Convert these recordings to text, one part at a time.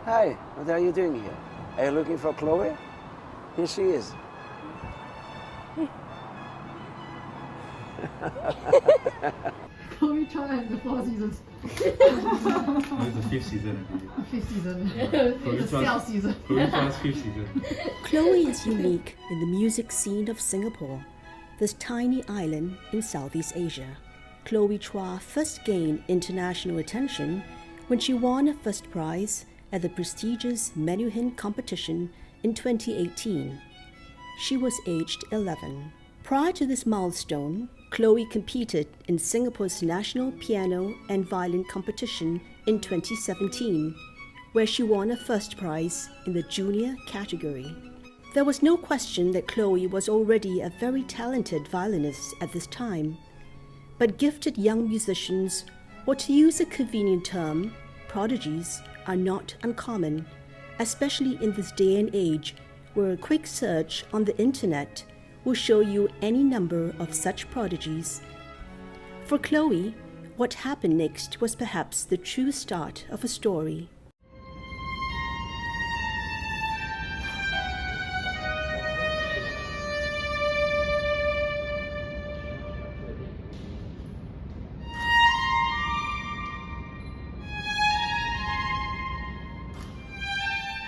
Hi, what are you doing here? Are you looking for Chloe? Here she is. Chloe Chua and the Four Seasons. Oh, it's the fifth season. Fifth season. Chloe The Xiao season. Chloe Chua's fifth season. Chloe is unique in the music scene of Singapore, this tiny island in Southeast Asia. Chloe Chua first gained international attention when she won a first prize at the prestigious Menuhin competition in 2018. She was aged 11. Prior to this milestone, Chloe competed in Singapore's national piano and violin competition in 2017, where she won a first prize in the junior category. There was no question that Chloe was already a very talented violinist at this time, but gifted young musicians, or to use a convenient term, prodigies, are not uncommon, especially in this day and age where a quick search on the internet will show you any number of such prodigies. For Chloe, what happened next was perhaps the true start of a story.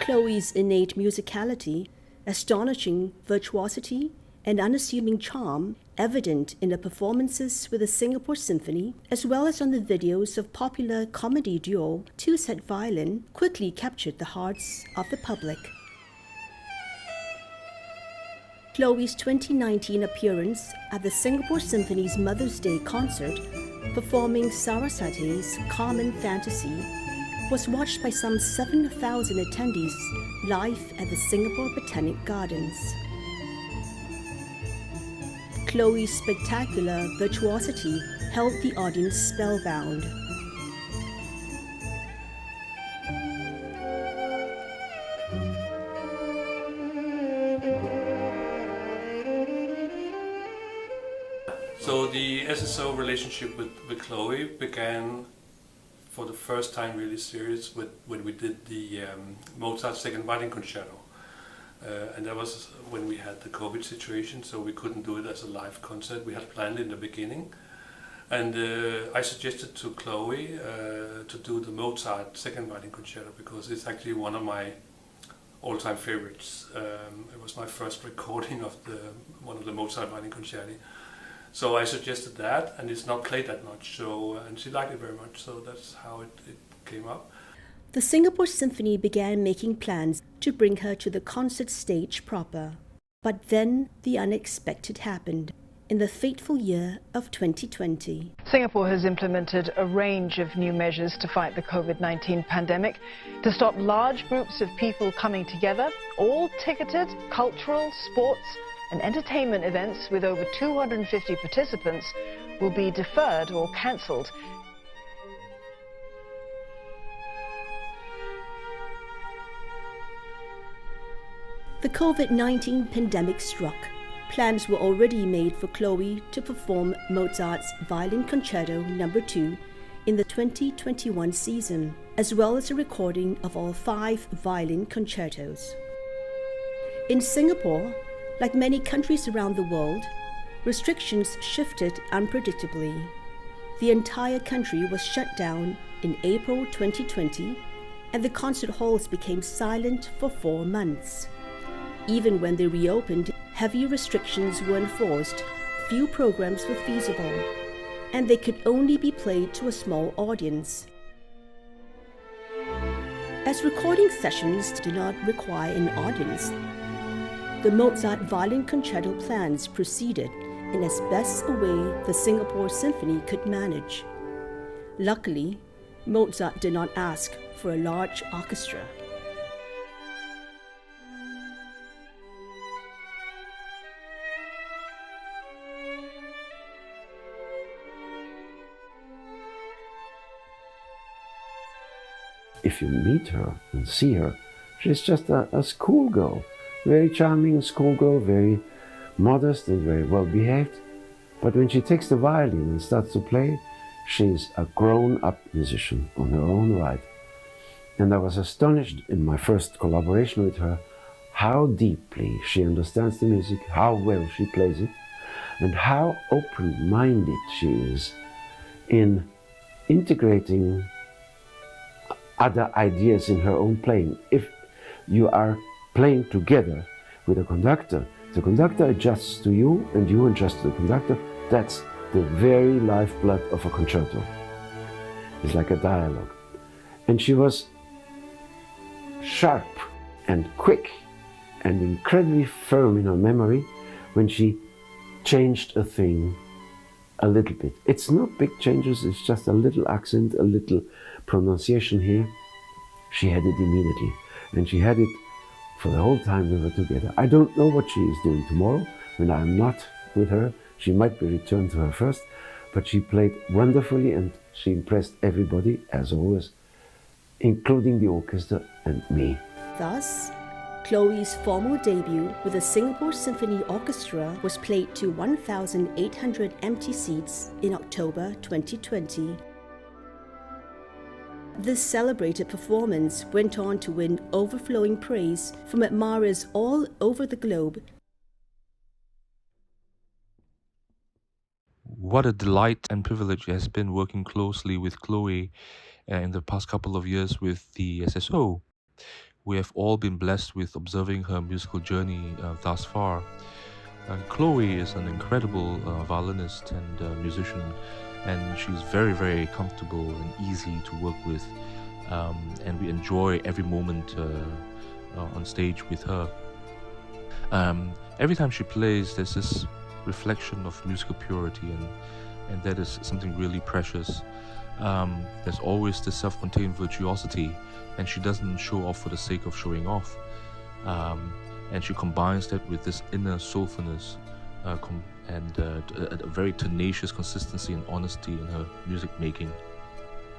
Chloe's innate musicality, astonishing virtuosity, and unassuming charm, evident in the performances with the Singapore Symphony, as well as on the videos of popular comedy duo Two-Set Violin, quickly captured the hearts of the public. Chloe's 2019 appearance at the Singapore Symphony's Mother's Day concert, performing Sarasate's Carmen Fantasy, was watched by some 7,000 attendees live at the Singapore Botanic Gardens. Chloe's spectacular virtuosity held the audience spellbound. So the SSO relationship with Chloe began for the first time really serious when we did the Mozart Second Violin Concerto. And that was when we had the COVID situation, so we couldn't do it as a live concert. We had planned it in the beginning. And I suggested to Chloe to do the Mozart Second Violin Concerto because it's actually one of my all-time favorites. It was my first recording of one of the Mozart Violin Concerti. So I suggested that, and it's not played that much, and she liked it very much, so that's how it came up. The Singapore Symphony began making plans to bring her to the concert stage proper. But then the unexpected happened in the fateful year of 2020. Singapore has implemented a range of new measures to fight the COVID-19 pandemic to stop large groups of people coming together. All ticketed cultural, sports and entertainment events with over 250 participants will be deferred or cancelled. The COVID-19 pandemic struck. Plans were already made for Chloe to perform Mozart's Violin Concerto No. 2 in the 2021 season, as well as a recording of all 5 violin concertos. In Singapore, like many countries around the world, restrictions shifted unpredictably. The entire country was shut down in April 2020, and the concert halls became silent for 4 months. Even when they reopened, heavy restrictions were enforced, few programs were feasible, and they could only be played to a small audience. As recording sessions do not require an audience, the Mozart Violin Concerto plans proceeded in as best a way the Singapore Symphony could manage. Luckily, Mozart did not ask for a large orchestra. If you meet her and see her, she's just a schoolgirl. Very charming schoolgirl, very modest and very well behaved. But when she takes the violin and starts to play, she's a grown-up musician on her own right. And I was astonished in my first collaboration with her how deeply she understands the music, how well she plays it, and how open-minded she is in integrating other ideas in her own playing. If you are playing together with a conductor, the conductor adjusts to you and you adjust to the conductor. That's the very lifeblood of a concerto. It's like a dialogue. And she was sharp and quick and incredibly firm in her memory when she changed a thing a little bit. It's not big changes, it's just a little accent, a little pronunciation here. She had it immediately, and she had it for the whole time we were together. I don't know what she is doing tomorrow when I'm not with her. She might be returned to her first, but she played wonderfully and she impressed everybody, as always, including the orchestra and me. Thus, Chloe's formal debut with the Singapore Symphony Orchestra was played to 1,800 empty seats in October 2020. This celebrated performance went on to win overflowing praise from admirers all over the globe. What a delight and privilege it has been working closely with Chloe in the past couple of years with the SSO. We have all been blessed with observing her musical journey thus far. Chloe is an incredible violinist and musician, and she's very, very comfortable and easy to work with, and we enjoy every moment on stage with her. Every time she plays, there's this reflection of musical purity, and that is something really precious. There's always this self-contained virtuosity, and she doesn't show off for the sake of showing off. And she combines that with this inner soulfulness and a very tenacious consistency and honesty in her music making.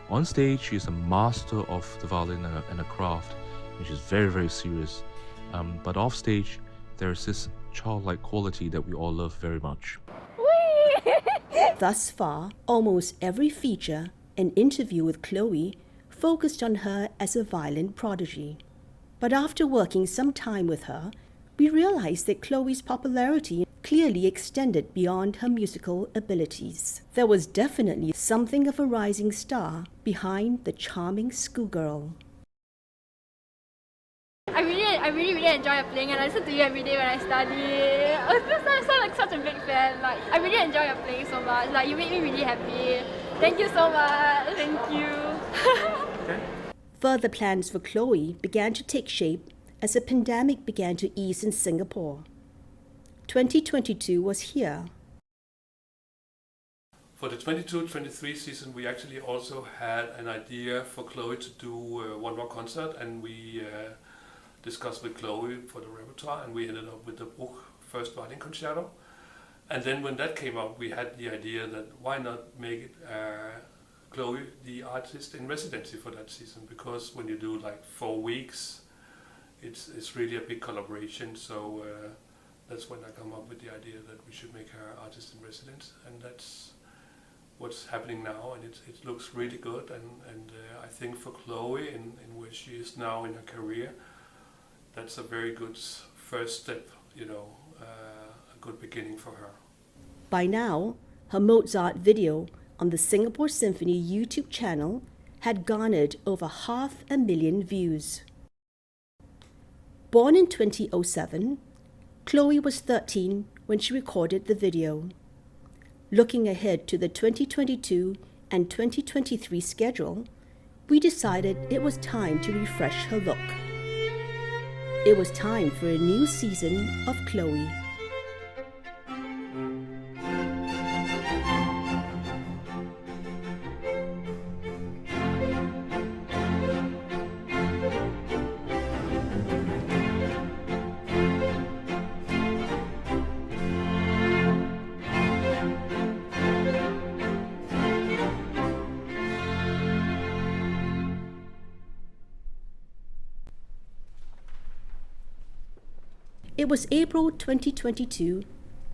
On stage, she is a master of the violin and a craft, and she's very, very serious. But off stage, there is this childlike quality that we all love very much. Thus far, almost every feature and interview with Chloe focused on her as a violin prodigy. But after working some time with her, we realized that Chloe's popularity clearly extended beyond her musical abilities. There was definitely something of a rising star behind the charming schoolgirl. I really enjoy playing, and I listen to you every day when I study. I'm so like such a big fan. Like I really enjoy your playing so much. Like you make me really happy. Thank you so much. Thank you. Further plans for Chloe began to take shape as the pandemic began to ease in Singapore. 2022 was here. For the 22-23 season, we actually also had an idea for Chloe to do one more concert, and we discussed with Chloe for the repertoire, and we ended up with the Bruch First Violin Concerto. And then when that came up, we had the idea that why not make it Chloe the artist in residency for that season, because when you do like 4 weeks, it's really a big collaboration. So that's when I come up with the idea that we should make her artist in residence, and that's what's happening now, and it looks really good. And I think for Chloe, in where she is now in her career, that's a very good first step, a good beginning for her. By now, her Mozart video on the Singapore Symphony YouTube channel had garnered over 500,000 views. Born in 2007, Chloe was 13 when she recorded the video. Looking ahead to the 2022 and 2023 schedule, we decided it was time to refresh her look. It was time for a new season of Chloe. It was April 2022,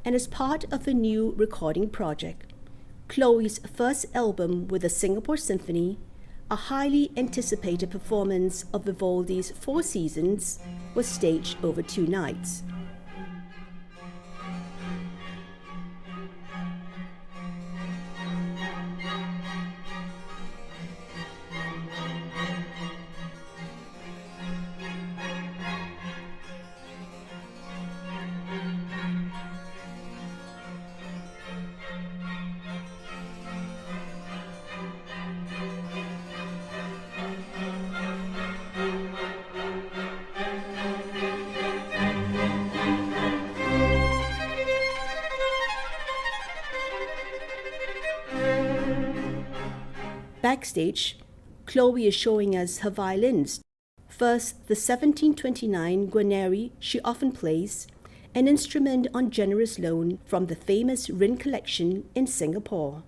and as part of a new recording project, Chloe's first album with the Singapore Symphony, a highly anticipated performance of Vivaldi's Four Seasons was staged over 2 nights. Backstage, Chloe is showing us her violins. First, the 1729 Guarneri she often plays, an instrument on generous loan from the famous Rin collection in Singapore.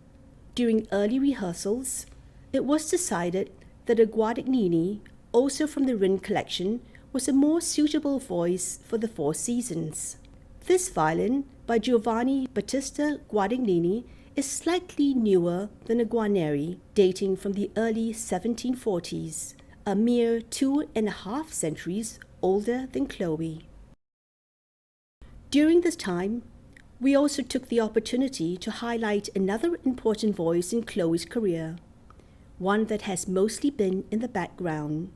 During early rehearsals, it was decided that a Guadagnini, also from the Rin collection, was a more suitable voice for the Four Seasons. This violin, by Giovanni Battista Guadagnini, is slightly newer than a Guarneri, dating from the early 1740s, a mere 2.5 centuries older than Chloe. During this time, we also took the opportunity to highlight another important voice in Chloe's career, one that has mostly been in the background.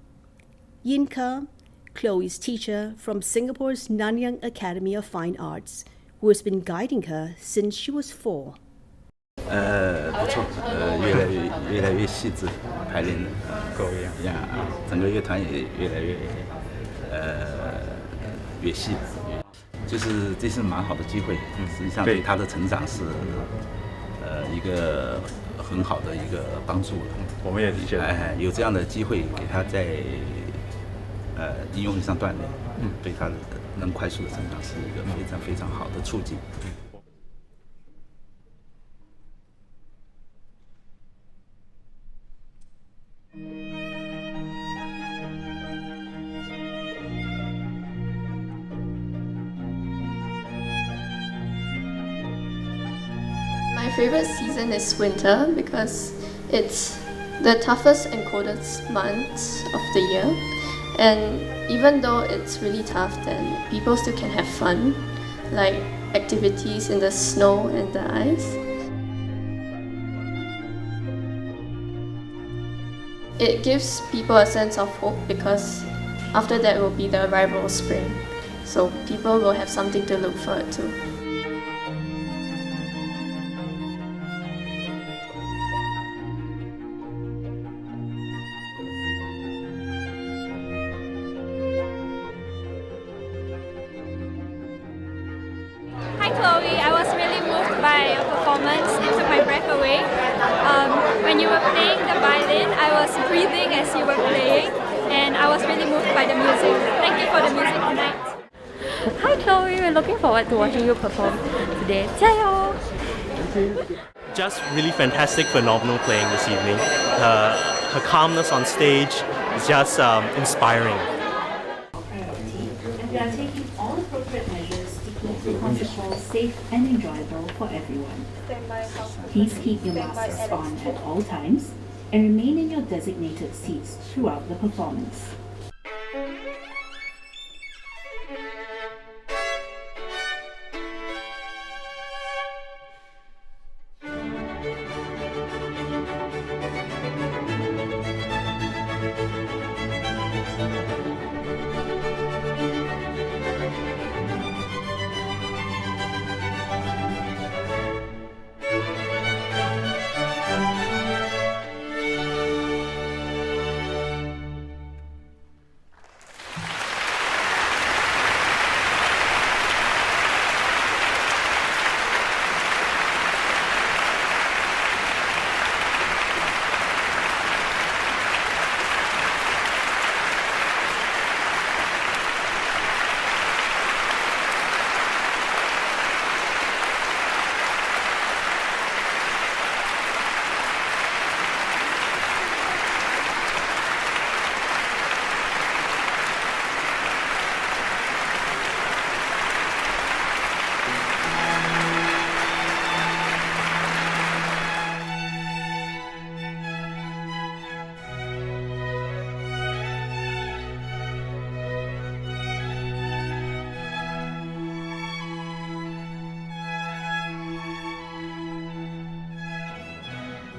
Yinka, Chloe's teacher from Singapore's Nanyang Academy of Fine Arts, who has been guiding her since she was 4. 不错，越来越细致，排练的够呀，整个乐团也越来越细，就是这是蛮好的机会，实际上对他的成长是一个很好的一个帮助了。我们也理解，有这样的机会给他在应用力上锻炼，对他能快速的成长是一个非常非常好的促进。My favorite season is winter because it's the toughest and coldest months of the year, and even though it's really tough, then people still can have fun, like activities in the snow and the ice. It gives people a sense of hope because after that will be the arrival of spring, so people will have something to look forward to. Hi Chloe, I was really moved by your performance. It took my breath away. When you were playing the violin, I was breathing as you were playing, and I was really moved by the music. Thank you for the music tonight. Hi Chloe, we're looking forward to watching you perform today. 加油! Just really fantastic, phenomenal playing this evening. Her calmness on stage is just inspiring. And we are taking all appropriate measures to keep the concert hall safe and enjoyable for everyone. Please keep your masks on at all times and remain in your designated seats throughout the performance.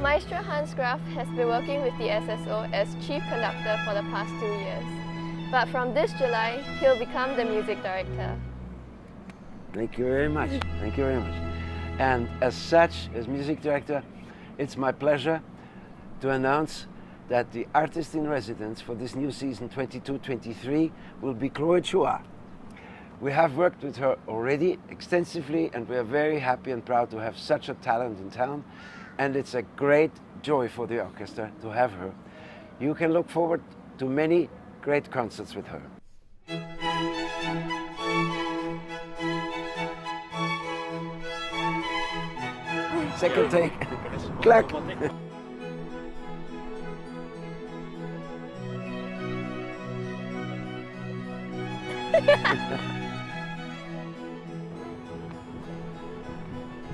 Maestro Hans Graf has been working with the SSO as chief conductor for the past 2 years. But from this July, he'll become the music director. Thank you very much. Thank you very much. And as such, as music director, it's my pleasure to announce that the artist in residence for this new season 22-23 will be Chloe Chua. We have worked with her already extensively, and we are very happy and proud to have such a talent in town, and it's a great joy for the orchestra to have her. You can look forward to many great concerts with her. Second take. Clack.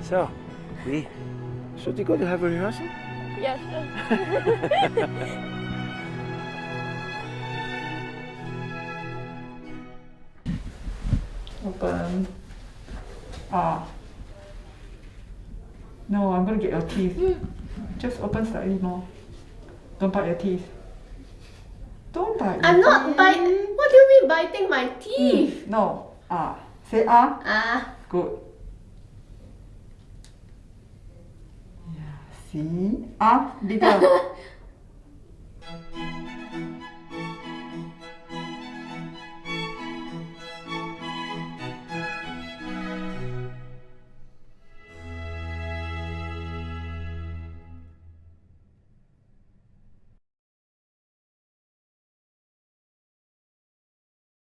So, should we go to have a rehearsal? Yes. Open. No, I'm going to get your teeth. Just open slightly more. Don't bite your teeth. Don't bite your I'm not teeth. biting. What do you mean biting my teeth? No. Say ah. Ah. Good. Yeah. See? Bigger.